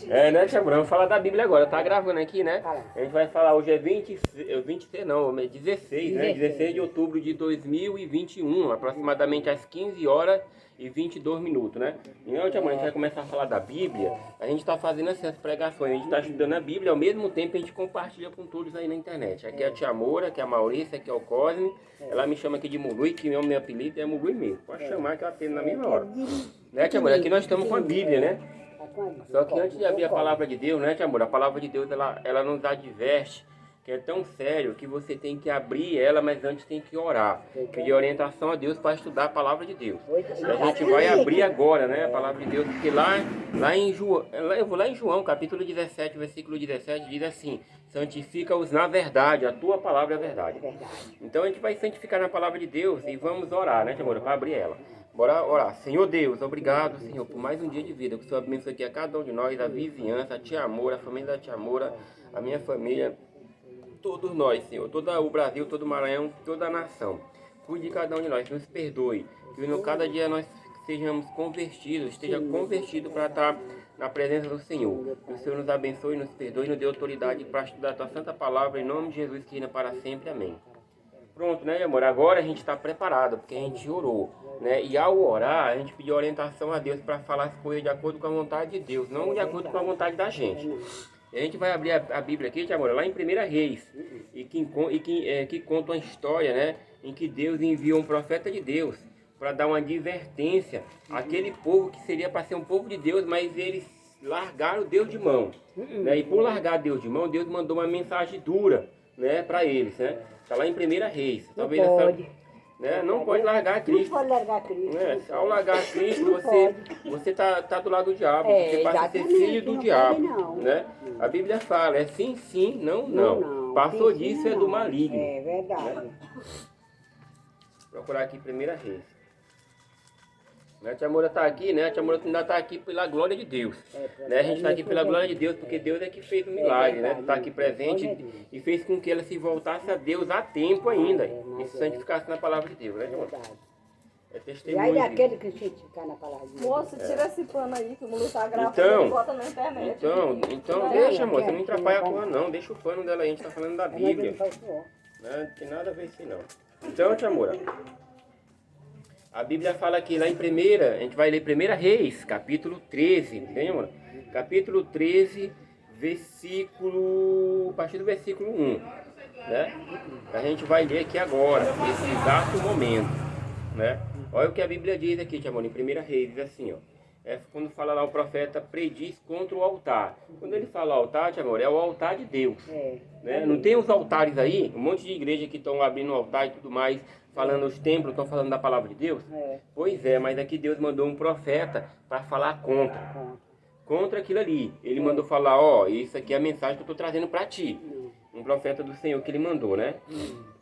Né, tia Moura? Vamos falar da Bíblia agora. Tá gravando aqui, né? Fala. A gente vai falar hoje é 16, né? 16 de outubro de 2021, aproximadamente às 15 horas e 22 minutos, né? Então, tia Moura, a gente vai começar a falar da Bíblia. A gente tá fazendo essas pregações, a gente tá estudando a Bíblia, ao mesmo tempo a gente compartilha com todos aí na internet. Aqui é a tia Moura, aqui é a Maurícia, aqui é o Cosme. Ela me chama aqui de Mului, que meu apelido é Mului mesmo. Pode chamar que eu atendo na mesma hora. Né, tia Moura? Aqui nós estamos com a Bíblia, né? Só que antes de abrir a palavra de Deus, né, tia Moura? A palavra de Deus, ela nos adverte que é tão sério que você tem que abrir ela, mas antes tem que orar. Pedir orientação a Deus para estudar a palavra de Deus. E a gente vai abrir agora, né, a palavra de Deus, porque lá em João, capítulo 17, versículo 17, diz assim: santifica-os na verdade, a tua palavra é a verdade. Então a gente vai santificar na palavra de Deus e vamos orar, né, tia Moura, para abrir ela. Bora orar. Senhor Deus, obrigado, Senhor, por mais um dia de vida. Que o Senhor abençoe aqui a cada um de nós, a vizinhança, a tia Moura, a família da tia Moura, a minha família, todos nós, Senhor, todo o Brasil, todo o Maranhão, toda a nação. Cuide de cada um de nós, nos perdoe. Que cada dia nós sejamos convertidos, esteja convertido para estar na presença do Senhor. Que o Senhor nos abençoe, nos perdoe, nos dê autoridade para estudar a tua santa palavra, em nome de Jesus, que reina para sempre. Amém. Pronto, né, amor? Agora a gente está preparado, porque a gente orou, né? E ao orar, a gente pediu orientação a Deus para falar as coisas de acordo com a vontade de Deus, não de acordo com a vontade da gente. E a gente vai abrir a Bíblia aqui, amor, lá em 1 Reis, que conta uma história, né? Em que Deus enviou um profeta de Deus para dar uma advertência àquele povo que seria para ser um povo de Deus, mas eles largaram Deus de mão, né? E por largar Deus de mão, Deus mandou uma mensagem dura, né, para eles, né? Está lá em 1 Reis. Talvez não pode. Né, não pode largar Cristo. Não pode largar Cristo. Né? Ao largar Cristo, você tá do lado do diabo. É, você passa a ser filho do não diabo. pode, não. Né? A Bíblia fala, é sim, sim, não, não. Passou Sim, disso, sim, é do não. maligno. É verdade. Né? Vou procurar aqui 1 Reis. Né? A tia Moura está aqui, né? A tia Moura ainda está aqui pela glória de Deus. Né? A gente está aqui pela glória de Deus, porque Deus é que fez o milagre, né? Está aqui presente e fez com que ela se voltasse a Deus a tempo ainda. E se santificasse na palavra de Deus, né, tia Moura? É E testemunho. aí aquele que santificar na palavra de Deus. Moço, tira esse pano aí que o Mulu tá gravando e bota na internet. Então deixa, amor, você não atrapalha a tua não. Deixa o pano dela aí, a gente está falando da Bíblia. Né? Não tem nada a ver isso não. Então, tia Moura, a Bíblia fala aqui lá em a gente vai ler 1 Reis, capítulo 13, entendeu, amor? Capítulo 13, a partir do versículo 1, né? A gente vai ler aqui agora, nesse exato momento, né? Olha o que a Bíblia diz aqui, tia Moura, em 1 Reis, diz assim, ó. Quando fala lá o profeta prediz contra o altar. Quando ele fala altar, tia Moura, é o altar de Deus. Né? Não tem os altares aí? Um monte de igreja que estão abrindo altar e tudo mais, falando os templos, estão falando da palavra de Deus? Pois é, mas aqui Deus mandou um profeta para falar contra aquilo ali. Ele mandou falar, ó, isso aqui é a mensagem que eu estou trazendo para ti. Um profeta do Senhor que ele mandou, né?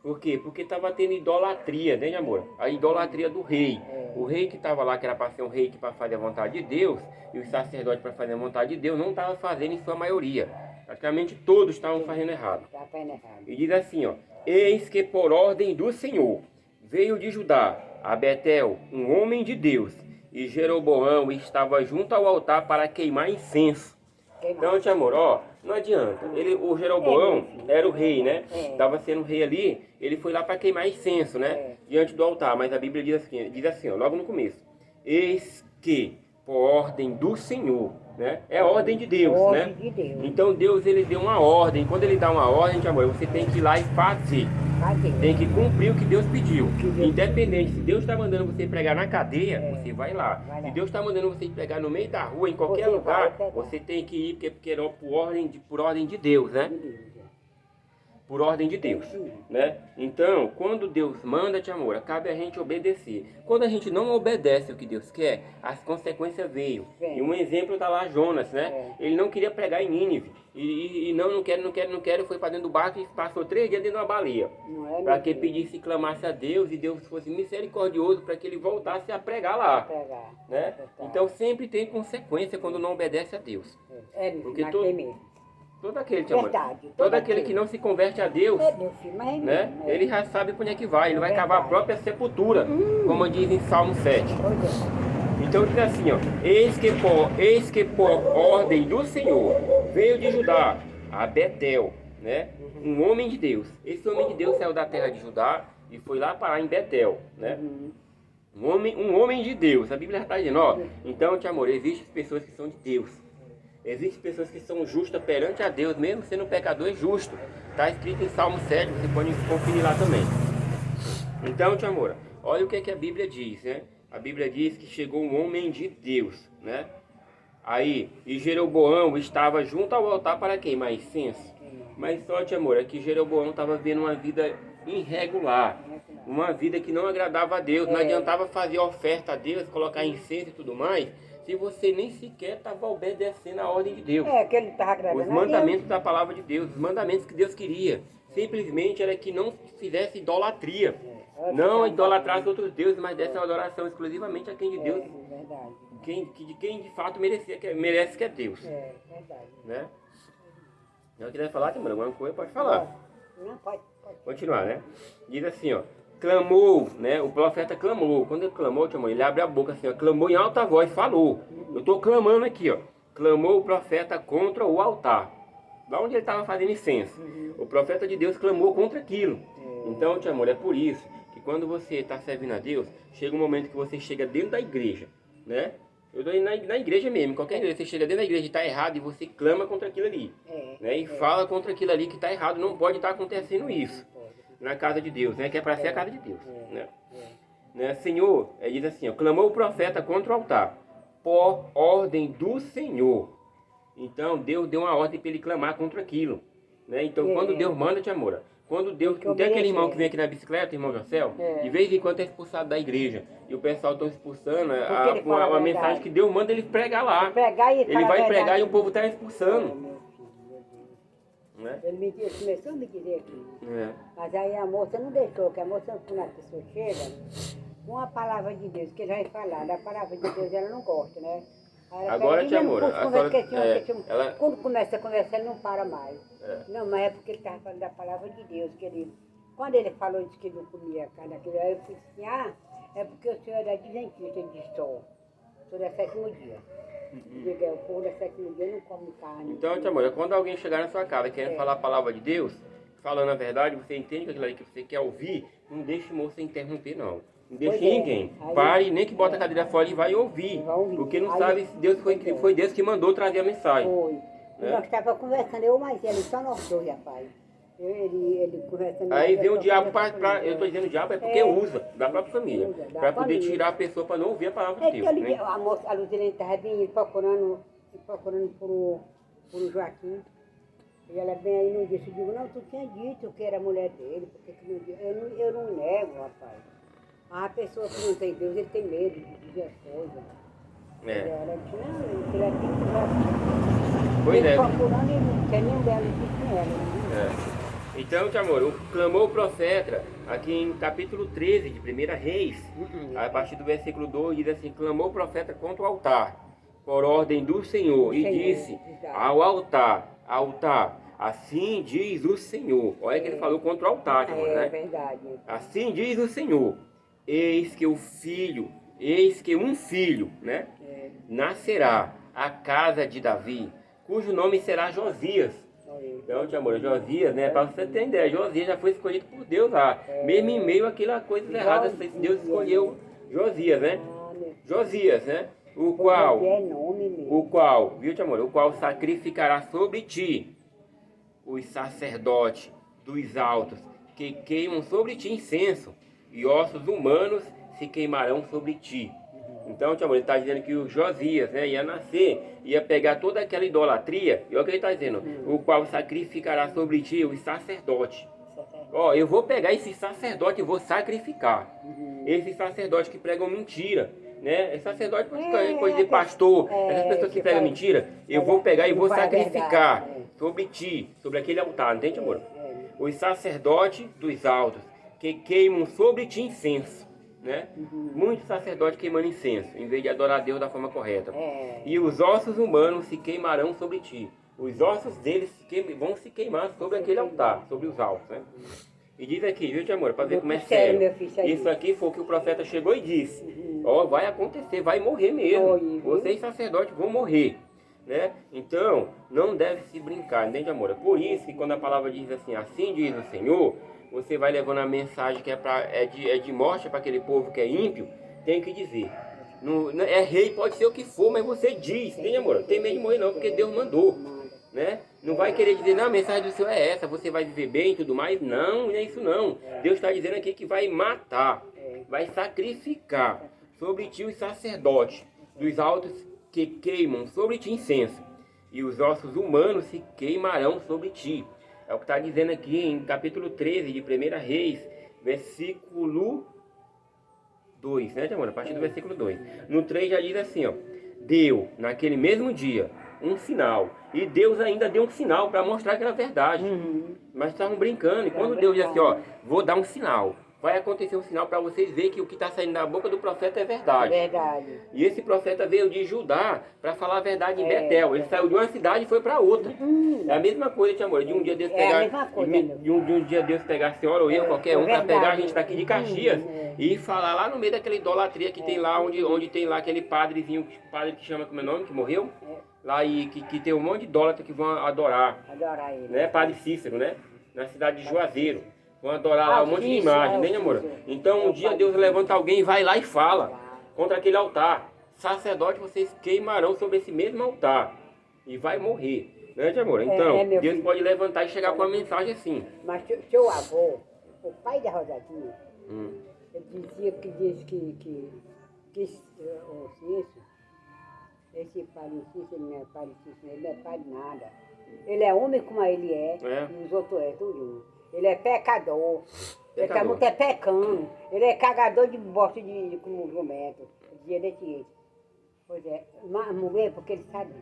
Por quê? Porque estava tendo idolatria, né, amor? A idolatria do rei. O rei que estava lá, que era para ser um rei que para fazer a vontade de Deus, e os sacerdotes para fazer a vontade de Deus, não estavam fazendo em sua maioria. Praticamente todos estavam fazendo errado. E diz assim, ó: eis que por ordem do Senhor veio de Judá a Betel um homem de Deus, e Jeroboão estava junto ao altar para queimar incenso. Então, tia Amor, ó, não adianta. O Jeroboão era o rei, né? Estava sendo rei ali, ele foi lá para queimar incenso, né? Diante do altar. Mas a Bíblia diz assim, ó, logo no começo: eis que por ordem do Senhor, né? É a ordem de Deus, né? Então Deus, ele deu uma ordem. Quando ele dá uma ordem, tia Amor, você tem que ir lá e fazer. Tem que cumprir o que Deus pediu. Independente, se Deus está mandando você pregar na cadeia, você vai lá. Se Deus está mandando você pregar no meio da rua, em qualquer lugar, você tem que ir, porque é por ordem de Deus, né? Por ordem de Deus, né? Então, quando Deus manda, tia Amor, cabe a gente obedecer. Quando a gente não obedece o que Deus quer, as consequências veio. E um exemplo está lá, Jonas, né? Ele não queria pregar em Nínive. E não quero, foi para dentro do barco e passou 3 dias dentro de uma baleia. Para que pedisse e clamasse a Deus e Deus fosse misericordioso para que ele voltasse a pregar lá. Né? Então sempre tem consequência quando não obedece a Deus. Porque todo aquele, tia Amor, todo aquele que não se converte a Deus, né? Ele já sabe para onde é que vai. Ele vai cavar a própria sepultura, como diz em Salmo 7. Então diz assim, ó, eis que por ordem do Senhor veio de Judá a Betel, né? Um homem de Deus. Esse homem de Deus saiu da terra de Judá e foi lá parar em Betel, né? Um homem de Deus. A Bíblia está dizendo, ó, então, te amor, existem pessoas que são de Deus. Existem pessoas que são justas perante a Deus, mesmo sendo pecador, é justo. Está escrito em Salmo 7, você pode conferir lá também. Então, te amor, olha o que a Bíblia diz, né? A Bíblia diz que chegou um homem de Deus, né? Aí, e Jeroboão estava junto ao altar para queimar incenso. Mas só, te amor, é que Jeroboão estava vivendo uma vida irregular, uma vida que não agradava a Deus. Não adiantava fazer oferta a Deus, colocar incenso e tudo mais, se você nem sequer estava obedecendo a ordem de Deus. Que ele estava agradando os mandamentos da palavra de Deus, os mandamentos que Deus queria. Simplesmente era que não fizesse idolatria. Não idolatrasse outros deuses, mas desse uma adoração exclusivamente a quem de Deus, quem de fato merece, que é Deus. Verdade. Né? Não quiser falar, tem alguma coisa, pode falar. Não, pode. Continuar, né? Diz assim, ó. Clamou, né? O profeta clamou. Quando ele clamou, ele abre a boca assim, ó. Clamou em alta voz, falou. Eu estou clamando aqui, ó. Clamou o profeta contra o altar. Lá onde ele estava fazendo incenso. O profeta de Deus clamou contra aquilo. Então, te amor, é por isso que quando você está servindo a Deus, chega um momento que você chega dentro da igreja, né? Eu estou indo na igreja mesmo, qualquer igreja, você chega dentro da igreja e está errado e você clama contra aquilo ali. Né? E fala contra aquilo ali que está errado, não pode estar acontecendo isso na casa de Deus, né? Que é para ser a casa de Deus. Né? Senhor, diz assim, ó, clamou o profeta contra o altar, por ordem do Senhor. Então Deus deu uma ordem para ele clamar contra aquilo. Né? Então quando Deus manda, te amor, quando Deus, não tem aquele irmão que vem aqui na bicicleta, irmão Jocel, de vez em quando é expulsado da igreja, e o pessoal está expulsando, a mensagem que Deus manda ele pregar lá. Ele vai pregar e o povo está expulsando. Né? Ele começou a me dizer aqui. Mas aí a moça não deixou, que a moça, quando a pessoa chega, com a palavra de Deus, que ele vai falar, da palavra de Deus ela não gosta, né? Agora, te amor, quando começa a conversar, ele não para mais. Não, mas é porque ele estava falando da palavra de Deus. Quando ele falou isso que ele não comia carne, aí eu disse assim, é porque o senhor é adventista de sol. O senhor é sétimo dia. O povo da sétimo dia não come carne. Então, te amor, quando alguém chegar na sua casa querendo falar a palavra de Deus, falando a verdade, você entende que aquilo ali que você quer ouvir, não deixe o moço interromper, não. Não deixe ninguém. Pare, nem que bota a cadeira fora e vai ouvir. Porque não sabe se Deus foi Deus que mandou trazer a mensagem. Foi. Né? Nós estávamos conversando, eu mais ele, só nós dois, rapaz. Ele conversando. Aí vem o diabo eu estou dizendo o diabo é porque usa da própria família. Para poder tirar a pessoa para não ouvir a palavra de Deus. Né? A Luzilene estava bem procurando por o Joaquim. E ela bem aí não disse, eu digo, não, tu tinha dito que era mulher dele, porque que não disse? Eu não nego, rapaz. A pessoa que não tem Deus, ele tem medo de dizer as coisas. Ela disse, não, ele aqui que pois ele procurando e não quer nem dela, disse com ela. Então, te amor, clamou o profeta, aqui em capítulo 13 de 1 Reis, a partir do versículo 2, diz assim, clamou o profeta contra o altar, por ordem do Senhor, e disse ao altar, assim diz o Senhor. Olha que ele falou contra o altar, amor, né? É verdade. Assim diz o Senhor, eis que um filho, né? Nascerá à casa de Davi, cujo nome será Josias. Então, te amor, Josias, né? Para você ter ideia, Josias já foi escolhido por Deus lá. Mesmo em meio àquela coisa errada, Deus escolheu Josias, né? Josias, né? O qual, viu, te amor? O qual sacrificará sobre ti os sacerdotes dos altos, que queimam sobre ti incenso, e ossos humanos se queimarão sobre ti. Então, te amor, ele está dizendo que o Josias, né, ia nascer, ia pegar toda aquela idolatria, e olha o que ele está dizendo, o qual sacrificará sobre ti os sacerdotes. Ó, eu vou pegar esse sacerdote e vou sacrificar. Esse sacerdote que pregam mentira, né? Esse sacerdote pode dizer pastor, essas pessoas que pregam mentira, eu vou pegar e vou sacrificar sobre ti, sobre aquele altar, entende, amor? Os sacerdotes dos altos, que queimam sobre ti incenso. Né? Muitos sacerdotes queimando incenso, em vez de adorar a Deus da forma correta. E os ossos humanos se queimarão sobre ti. Os ossos deles vão se queimar sobre aquele altar, sobre os altos. Né? E diz aqui, viu, tia Amor, para ver como é Muito sério, sério. meu filho, isso aí. Isso aqui foi o que o profeta chegou e disse. Ó, vai acontecer, vai morrer mesmo. Oi, viu? Vocês sacerdotes vão morrer. Né? Então, não deve se brincar, entende, amor? É por isso que quando a palavra diz assim diz o Senhor, você vai levando a mensagem que é de morte para aquele povo que é ímpio, tem que dizer. É rei, pode ser o que for, mas você diz, entende, amor? Não tem medo de morrer não, porque Deus mandou. Né? Não vai querer dizer, não, a mensagem do Senhor é essa, você vai viver bem e tudo mais. Não, não é isso não. Deus está dizendo aqui que vai matar, vai sacrificar sobre ti os sacerdotes dos altos que queimam sobre ti incenso, e os ossos humanos se queimarão sobre ti. É o que está dizendo aqui em capítulo 13 de 1 Reis, versículo 2, né, amor? A partir do versículo 2. No 3 já diz assim, ó, deu naquele mesmo dia um sinal, e Deus ainda deu um sinal para mostrar que era verdade. Mas estavam brincando, e quando Deus diz assim, ó, vou dar um sinal, vai acontecer um sinal para vocês verem que o que está saindo da boca do profeta é verdade. Verdade. E esse profeta veio de Judá para falar a verdade em Betel. Ele saiu de uma cidade e foi para outra. É a mesma coisa, tia amor. De um dia Deus pegar, a mesma coisa, de um dia Deus pegar a senhora ou eu, qualquer um, para verdade. pegar a gente daqui de Caxias e falar lá no meio daquela idolatria que tem lá, onde tem lá aquele padrezinho, padre que chama como é o nome, que morreu. Lá e que tem um monte de idólatras que vão adorar. Adorar ele. Né? Padre Cícero, né? Na cidade de Juazeiro. Vão adorar lá um monte de imagem, né, amor? Então um dia Deus levanta alguém e vai lá e fala contra aquele altar. Sacerdote, vocês queimarão sobre esse mesmo altar. E vai morrer. Né, amor? Então, Deus filho. pode levantar e chegar com uma mensagem assim. Mas seu avô, o pai da Rosadinha, ele dizia que diz que esse Palicício, ele não é Palicício, ele não é pai de nada. Ele é homem como ele é. E os outros é tudo. Ele é pecador. Ele tá muito pecando. Ele é cagador de bosta de como jumento. Dizia desse jeito. Pois é, mas mulher, porque ele sabia.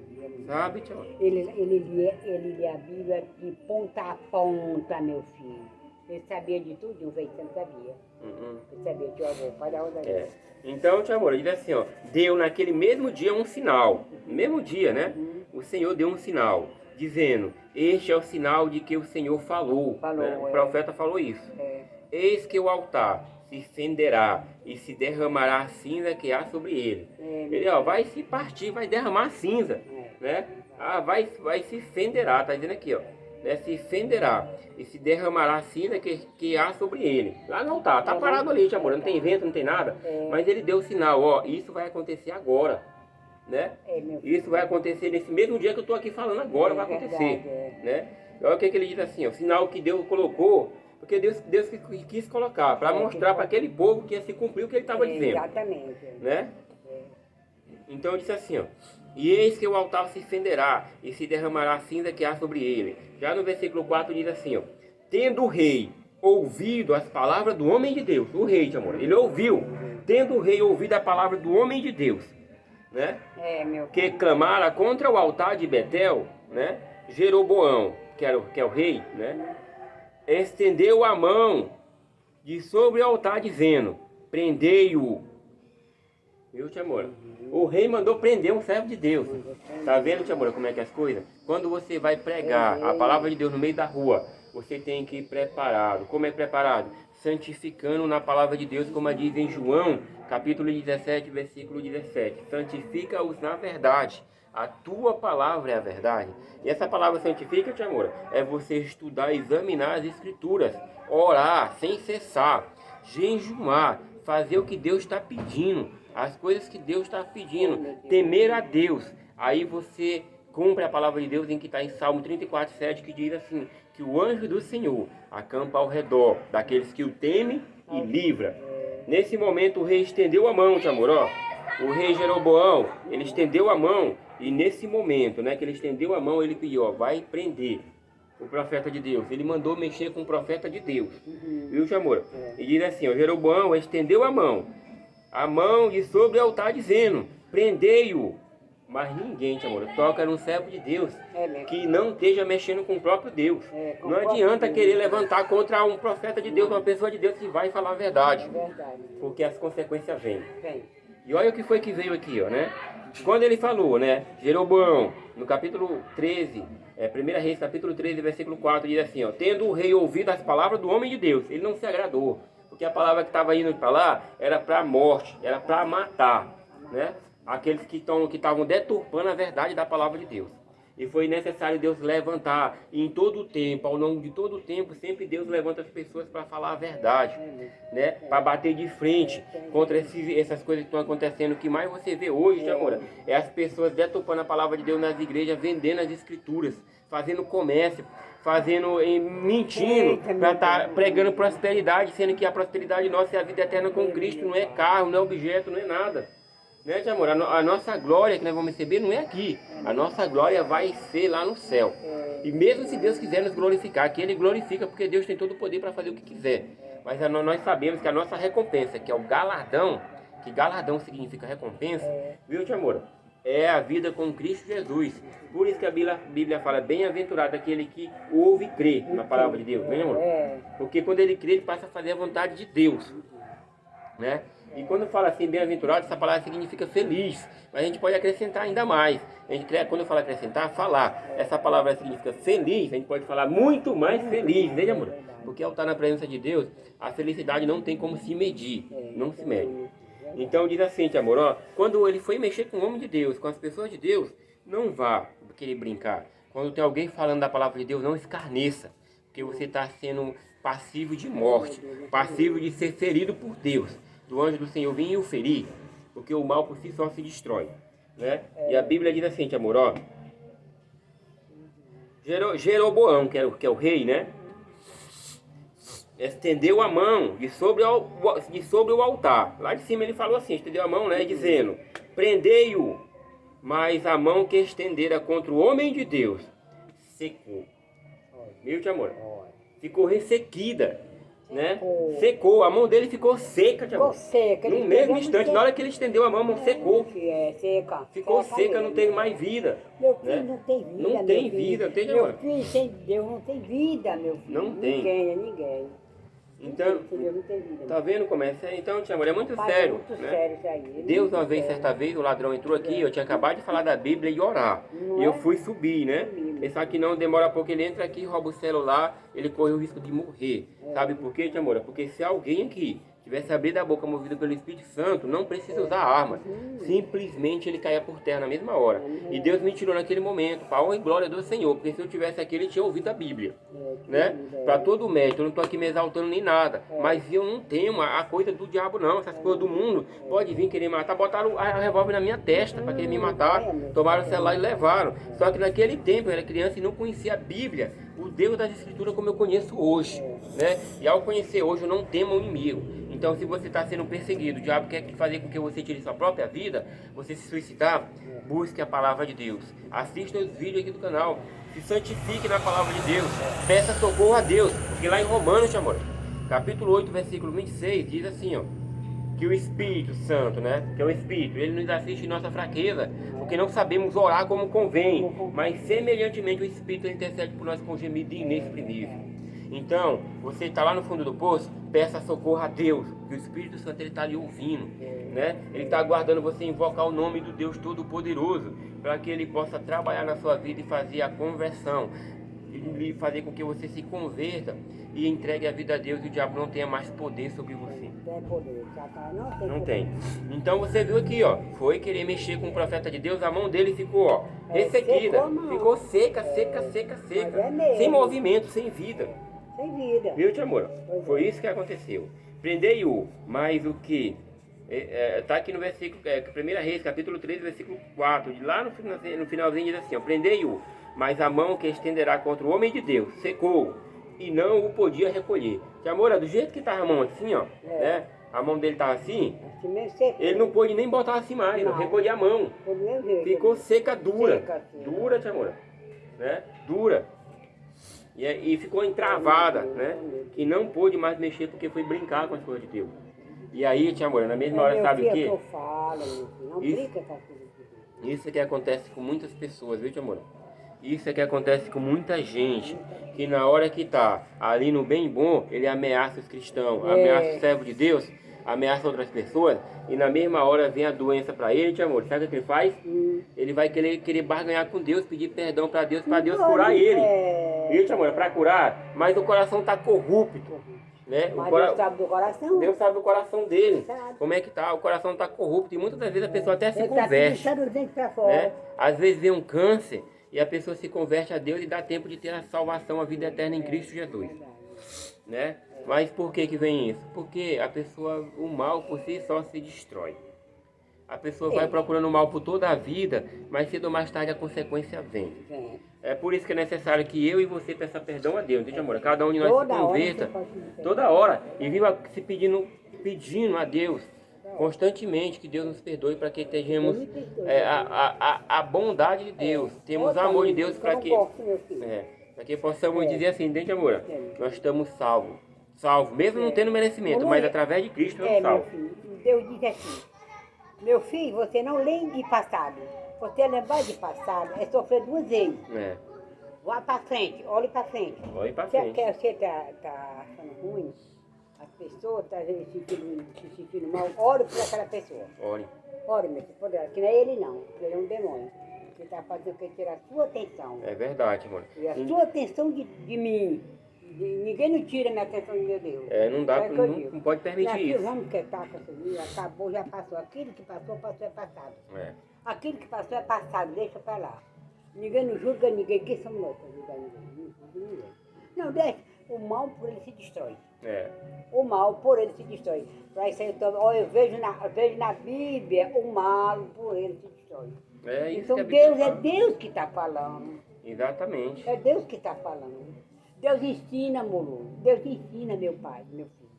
Sabe, tio? Ele lia a Bíblia de ponta a ponta, meu filho. Ele sabia de tudo, um vez que não sabia. Ele sabia, tio avô, pai da Rosaria. Então, tio amor, diz assim, ó, deu naquele mesmo dia um sinal. No mesmo dia, né? O Senhor deu um sinal, dizendo, este é o sinal de que o Senhor falou. Né? O profeta falou isso. Eis que o altar se fenderá e se derramará a cinza que há sobre ele. Ele, ó, vai se partir, vai derramar cinza, né? Vai se fenderá, tá dizendo aqui, ó. Né? Se fenderá e se derramará a cinza que há sobre ele. Lá não tá parado ali, tio amor, não tem vento, não tem nada. Mas ele deu o sinal, ó, isso vai acontecer agora. Né? Isso vai acontecer nesse mesmo dia que eu estou aqui falando agora, vai acontecer. Né? Olha o que ele diz assim, o sinal que Deus colocou, porque Deus quis colocar, para mostrar para aquele povo que ia se cumprir o que ele estava dizendo. Exatamente. Né? Então disse assim, ó, e eis que o altar se fenderá e se derramará a cinza que há sobre ele. Já no versículo 4 diz assim, ó, tendo o rei ouvido as palavras do homem de Deus, o rei, amor, ele ouviu, tendo o rei ouvido a palavra do homem de Deus, né? Que clamara contra o altar de Betel, né? Jeroboão, que é o rei, né? Estendeu a mão de sobre o altar, dizendo, prendei-o. Viu, tia amor? O rei mandou prender um servo de Deus. Tá vendo, tia amor, como é que é as coisas? Quando você vai pregar a palavra de Deus no meio da rua, você tem que ir preparado. Como é preparado? Santificando na palavra de Deus, como diz em João, capítulo 17, versículo 17. Santifica-os na verdade. A tua palavra é a verdade. E essa palavra santifica, tia amor, é você estudar, examinar as escrituras, orar sem cessar, jejuar, fazer o que Deus está pedindo, as coisas que Deus está pedindo, temer a Deus. Aí você cumpre a palavra de Deus em que está em Salmo 34, 7, que diz assim, que o anjo do Senhor acampa ao redor daqueles que o temem e livra. Nesse momento o rei estendeu a mão, tia amor, ó. O rei Jeroboão, ele estendeu a mão, e nesse momento, né, que ele estendeu a mão, ele pediu, ó, vai prender o profeta de Deus. Ele mandou mexer com o profeta de Deus. Viu, tia amor? E diz assim, ó, Jeroboão estendeu a mão de sobre o altar, dizendo, prendei-o. Mas ninguém, tia amor, toca num servo de Deus que não esteja mexendo com o próprio Deus. Não adianta querer levantar contra um profeta de Deus, uma pessoa de Deus que vai falar a verdade. Porque as consequências vêm. E olha o que foi que veio aqui, ó, né? Quando ele falou, né? Jeroboão, no capítulo 13, 1 Reis, capítulo 13, versículo 4, diz assim, ó: tendo o rei ouvido as palavras do homem de Deus, ele não se agradou, porque a palavra que estava indo para lá era para a morte, era para matar, né? Aqueles que estavam deturpando a verdade da palavra de Deus. E foi necessário Deus levantar, e em todo o tempo, ao longo de todo o tempo, sempre Deus levanta as pessoas para falar a verdade, né? Para bater de frente contra essas coisas que estão acontecendo. O que mais você vê hoje, amor, é as pessoas deturpando a palavra de Deus nas igrejas, vendendo as escrituras, fazendo comércio, mentindo, para estar pregando prosperidade, sendo que a prosperidade nossa é a vida eterna com Cristo, não é carro, não é objeto, não é nada. Né, amor? A nossa glória que nós vamos receber não é aqui. A nossa glória vai ser lá no céu. E mesmo se Deus quiser nos glorificar, aqui Ele glorifica, porque Deus tem todo o poder para fazer o que quiser. Mas nós sabemos que a nossa recompensa, que é o galardão, que galardão significa recompensa, viu, amor? É a vida com Cristo Jesus. Por isso que a Bíblia fala: bem-aventurado aquele que ouve e crê na palavra de Deus, né, amor? Porque quando ele crê, ele passa a fazer a vontade de Deus, né? E quando fala assim, bem-aventurado, essa palavra significa feliz. Mas a gente pode acrescentar ainda mais. Quando eu falo acrescentar, falar. Essa palavra significa feliz, a gente pode falar muito mais feliz, né, amor? Porque ao estar na presença de Deus, a felicidade não tem como se medir. Não se mede. Então diz assim, amor, ó, quando ele foi mexer com o homem de Deus, com as pessoas de Deus, não vá querer brincar. Quando tem alguém falando da palavra de Deus, não escarneça. Porque você está sendo passivo de morte, passivo de ser ferido por Deus. Do anjo do Senhor vir e o ferir, porque o mal por si só se destrói, né? E a Bíblia diz assim, amor, ó: Jeroboão, que é o rei, né? Estendeu a mão de sobre o altar. Lá de cima ele falou assim, estendeu a mão, né? Dizendo: prendei-o, mas a mão que estendera contra o homem de Deus secou. Viu, amor? Ficou ressequida. Né? Secou, a mão dele ficou seca, ficou seca. No mesmo instante, na hora que ele estendeu a mão secou. Seca. Ficou seca, não tem mais vida. Meu filho não tem vida. Não tem vida, não tem, amor? Meu filho sem Deus não tem vida, meu filho. Não tem. Ninguém. Então, não tem vida. Tá vendo como é? Então, amor, é muito sério. É muito né? sério isso aí. Deus, uma vez, certa vez, o ladrão entrou aqui, eu tinha acabado de falar da Bíblia e orar. E eu fui subir, né? Pensar que não, demora pouco, ele entra aqui, rouba o celular, ele corre o risco de morrer. Sabe por quê, amor? Porque se alguém aqui tivesse abrido a boca movido pelo Espírito Santo, não precisa usar armas. Simplesmente ele caía por terra na mesma hora. E Deus me tirou naquele momento, para a honra e glória do Senhor. Porque se eu tivesse aqui, ele tinha ouvido a Bíblia. Né? Para todo mérito, eu não estou aqui me exaltando nem nada. Mas eu não tenho a coisa do diabo não. Essas coisas do mundo, pode vir querer matar. Botaram a revólver na minha testa para querer me matar. Tomaram o celular e levaram. Só que naquele tempo eu era criança e não conhecia a Bíblia, o Deus das Escrituras como eu conheço hoje. Né? E ao conhecer hoje, eu não temo o inimigo. Então, se você está sendo perseguido, o diabo quer fazer com que você tire sua própria vida, você se suicidar, busque a palavra de Deus. Assista os vídeos aqui do canal. Se santifique na palavra de Deus. Peça socorro a Deus. Porque lá em Romanos, amor, capítulo 8, versículo 26, diz assim, ó: que o Espírito Santo, né, que é o Espírito, ele nos assiste em nossa fraqueza, porque não sabemos orar como convém, mas semelhantemente o Espírito intercede por nós com gemido inexprimível. Então, você está lá no fundo do poço, peça socorro a Deus, que o Espírito Santo ele está ali ouvindo, né? Ele está aguardando você invocar o nome do Deus Todo-Poderoso, para que ele possa trabalhar na sua vida e fazer a conversão, e fazer com que você se converta e entregue a vida a Deus e o diabo não tenha mais poder sobre você. Tem poder, não tem. Então você viu aqui, ó, foi querer mexer com o profeta de Deus, a mão dele ficou, ó, ressequida, ficou seca, sem movimento, sem vida. Sem vida. Viu, amor? Foi isso que aconteceu. Prendei-o, mas o que? Está aqui no versículo, 1 Reis, capítulo 13, versículo 4. Lá no finalzinho diz assim, ó: prendei-o, mas a mão que estenderá contra o homem de Deus secou, e não o podia recolher. Amor, do jeito que estava a mão assim, ó, né? A mão dele estava assim, ele não pôde nem botar assim mais, não recolher a mão. Ficou seca, dura. Dura, amor. Né? Dura. E ficou entravada, né? Que não pôde mais mexer porque foi brincar com as coisas de Deus. E aí, tia amor, na mesma hora, sabe o quê? Isso é que acontece com muitas pessoas, viu, tia amor? Isso é que acontece com muita gente, que na hora que tá ali no bem bom, ele ameaça os cristãos, ameaça o servo de Deus, ameaça outras pessoas e na mesma hora vem a doença para ele, tia amor, sabe o que ele faz? Ele vai querer barganhar com Deus, pedir perdão para Deus curar ele. Viu, tia amor? Para curar, mas o coração está corrupto. Né? Mas Deus sabe do coração. Deus sabe o coração dele. Sabe. Como é que tá? O coração está corrupto e muitas das vezes a pessoa até se Ele converte. tá deixando pra fora. Né? Às vezes vem um câncer e a pessoa se converte a Deus e dá tempo de ter a salvação, a vida eterna em Cristo Jesus. Né? Mas por que vem isso? Porque a pessoa, o mal por si só se destrói. A pessoa vai procurando o mal por toda a vida, mas cedo ou mais tarde a consequência vem. É por isso que é necessário que eu e você peça perdão a Deus, entende, amor? Cada um de nós se converta toda hora e viva se pedindo a Deus constantemente que Deus nos perdoe para que tenhamos a bondade de Deus, temos o amor de Deus para que possamos dizer assim, entende, amor? Nós estamos salvos, mesmo não tendo merecimento, mas através de Cristo nós estamos salvos. Deus diz assim, meu filho, você não lembre de passado. Você lembrar de passado é sofrer duas vezes. Vá para frente, olhe para frente. Olhe para frente. Você está achando ruim, as pessoas estão se sentindo mal, ore por aquela pessoa. Ore. Ore, meu filho, que não é ele não, que ele é um demônio. Ele está fazendo que tirar a sua atenção. É verdade, amor. E a sua atenção de mim. Ninguém não tira minha atenção de meu Deus. Não dá, não pode permitir isso. Vamos quietar com essa vida, acabou, já passou. Aquilo que passou, é passado. Aquilo que passou é passado, deixa pra lá. Ninguém não julga ninguém, quem somos nós para julgar ninguém? Não julga ninguém. Não, deixa. O mal por ele se destrói. O mal por ele se destrói. Para isso aí eu vejo na Bíblia o mal por ele se destrói. Isso então que é Deus que está falando. Exatamente. É Deus que está falando. Deus ensina, Molu. Deus ensina, meu pai, meu filho.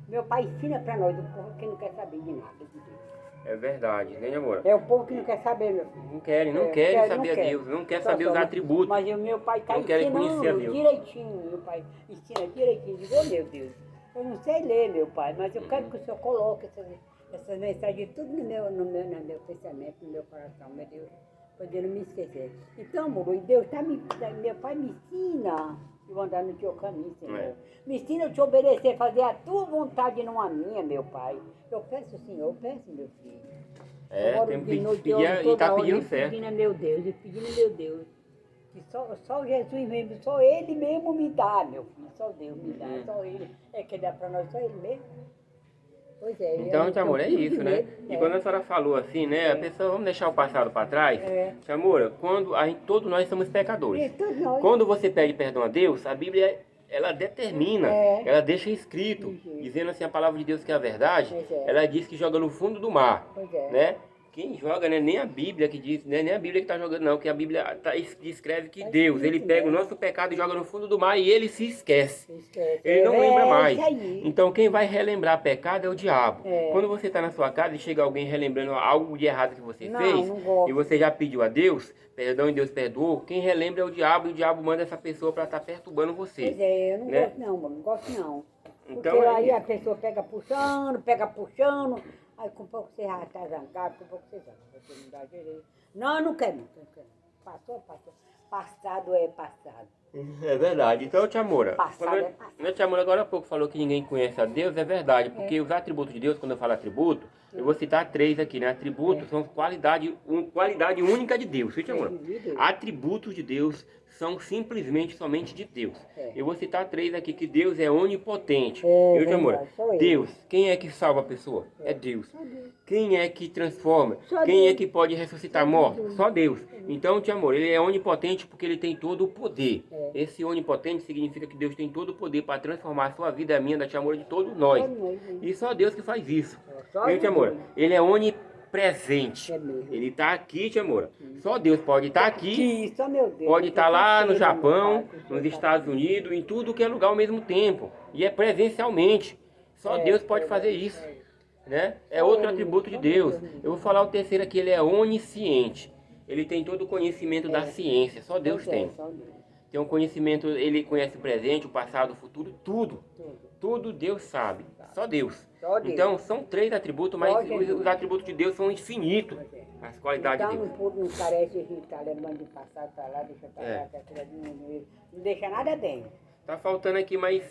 Meu pai ensina para nós, o povo que não quer saber de nada de Deus. É verdade, né, amor? É o povo que não quer saber, meu filho. Não querem saber a Deus, não quer saber os atributos. Mas o meu pai está ensinando direitinho, meu pai ensina direitinho. Digo, oh, meu Deus, eu não sei ler, meu pai, mas eu quero que o senhor coloque essas mensagens tudo no meu pensamento, no meu coração, meu Deus, para Deus não me esquecer. Então, Molu, Deus meu pai me ensina. Eu andar no teu caminho, Senhor. Me ensina a te obedecer, fazer a tua vontade e não a minha, meu pai. Eu peço, Senhor, eu peço, meu filho. Tem que pedir e está pedindo certo. Pedindo, meu Deus, que só Jesus mesmo, só Ele mesmo me dá, meu filho. Só Deus me dá, só Ele. É que dá para nós, só Ele mesmo. Pois é. Então, tia amor, é isso, né? E quando a senhora falou assim, né? A pessoa, vamos deixar o passado para trás. Tia amor, todos nós somos pecadores. Quando você pede perdão a Deus, a Bíblia, ela determina, ela deixa escrito, dizendo assim a palavra de Deus que é a verdade. Ela diz que joga no fundo do mar, né? Quem joga, né? Nem a Bíblia que diz, né? Nem a Bíblia que está jogando, não. Que a Bíblia escreve que Deus, Ele pega o nosso pecado e joga no fundo do mar e Ele se esquece. Ele não lembra mais. Então quem vai relembrar pecado é o diabo. Quando você está na sua casa e chega alguém relembrando algo de errado que você fez, e você já pediu a Deus, perdão e Deus perdoou, quem relembra é o diabo e o diabo manda essa pessoa para estar perturbando você. Pois é, eu não gosto não, mano, não gosto não. Porque então, aí a pessoa pega puxando, aí com pouco você já está zangado, com pouco você zanga. Você não dá direito. Não quero. Passou. Passado é passado. É verdade. Então, tia Moura, passado. Tia Moura agora há pouco falou que ninguém conhece a Deus, é verdade, porque os atributos de Deus, quando eu falo atributo, eu vou citar 3 aqui, né? Atributos são qualidade única de Deus, viu, tia Moura? Atributos de Deus são simplesmente somente de Deus. Eu vou citar 3 aqui, que Deus é onipotente. Viu, tia Moura? Deus, quem é que salva a pessoa? É Deus. Quem é que transforma? Quem é que pode ressuscitar mortos? Só Deus. Então, tia Moura, ele é onipotente porque ele tem todo o poder. Esse onipotente significa que Deus tem todo o poder para transformar a sua vida, a minha, da tia Moura, de todos nós. E só Deus que faz isso. Viu, tia Moura? Ele é onipresente. Ele está aqui, tia Moura. Só Deus pode estar aqui. Pode estar lá no Japão, nos Estados Unidos, em tudo que é lugar ao mesmo tempo. E é presencialmente. Só Deus pode fazer isso. Né? É outro atributo de Deus. Eu vou falar o terceiro aqui, ele é onisciente. Ele tem todo o conhecimento da ciência, só Deus tem. Tem um conhecimento, ele conhece o presente, o passado, o futuro, tudo. Tudo Deus sabe, só Deus. Então são 3 atributos, mas os atributos de Deus são infinitos. As qualidades de Deus. Então não parece a gente estar lembrando do passado, tá lá, deixa pra lá, não deixa nada bem. Tá faltando aqui mais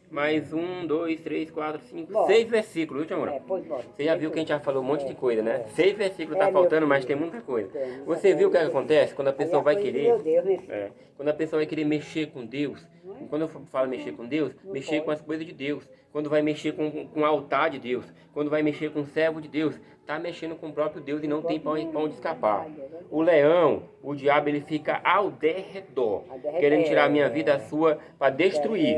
mais 1, 2, 3, 4, 5, Bora. 6 versículos, viu, tia Moura? Pois bora. Você já viu que a gente já falou um monte de coisa, né? 6 versículos tá É, meu faltando, mas filho. tem muita coisa. Tem muita Você viu o que coisa. acontece quando a pessoa Aí vai coisa de querer... Meu Deus, meu filho. É, quando a pessoa vai querer mexer com Deus, quando eu falo mexer com Deus, Não mexer pode. com as coisas de Deus. Quando vai mexer com o altar de Deus, quando vai mexer com o servo de Deus, tá mexendo com o próprio Deus e não tem pão de escapar. O leão, o diabo, ele fica ao derredor, querendo tirar a minha vida, a sua, para destruir.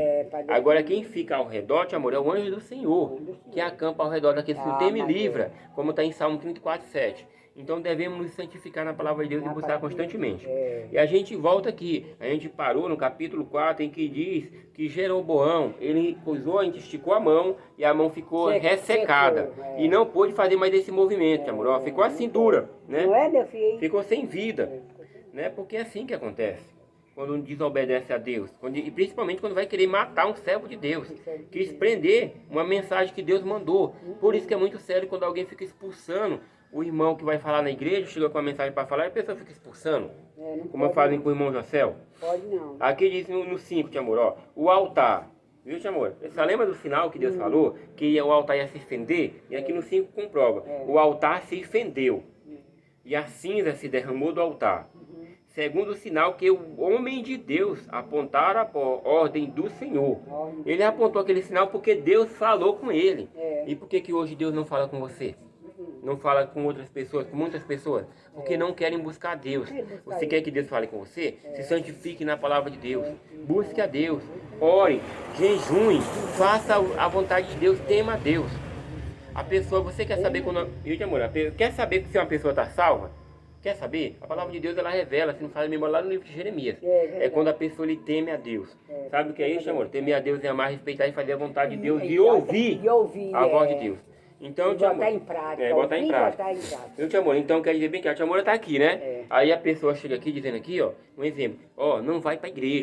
Agora quem fica ao redor, tia amor, é o anjo do Senhor, que acampa ao redor daqueles que tem me livra, como está em Salmo 34, 7. Então devemos nos santificar na palavra de Deus e buscar constantemente. E a gente volta aqui, a gente parou no capítulo 4, em que diz que Jeroboão, ele coisou, a gente esticou a mão e a mão ficou ressecada. E não pôde fazer mais esse movimento, amor. Ó, ficou assim dura, né? Não é, meu filho? Ficou sem vida, né? Porque é assim que acontece. Quando desobedece a Deus, e principalmente quando vai querer matar um servo de Deus, quis prender uma mensagem que Deus mandou. Por isso que é muito sério quando alguém fica expulsando o irmão que vai falar na igreja, chega com a mensagem para falar e a pessoa fica expulsando. Como fazem com o irmão José. Pode não. Aqui diz no 5, tia amor, ó, o altar. Viu, tia amor? Você lembra do sinal que Deus falou? Que o altar ia se fender? E aqui no 5 comprova. O altar se fendeu. E a cinza se derramou do altar. Segundo o sinal que o homem de Deus apontara a ordem do Senhor. Ele apontou aquele sinal porque Deus falou com ele. E por que hoje Deus não fala com você? Não fala com outras pessoas, com muitas pessoas? Porque não querem buscar Deus. Você quer que Deus fale com você? Se santifique na palavra de Deus. Busque a Deus. Ore, jejue, faça a vontade de Deus, tema a Deus. A pessoa, você quer saber quando... Viu, amor? Quer saber se uma pessoa está salva? Quer saber? A palavra de Deus, ela revela, se não faz a memória, lá no livro de Jeremias. É quando a pessoa lhe teme a Deus. Sabe o que é isso, amor? Temer a Deus é amar, respeitar e fazer a vontade de Deus e ouvir a voz de Deus. Então, tia amor, botar em prática. botar em prática. Botar em prática. Viu, tia amor? Então quer dizer bem que a tia amor está aqui, né? Aí a pessoa chega aqui dizendo aqui, ó, um exemplo, ó, não vai para a igreja.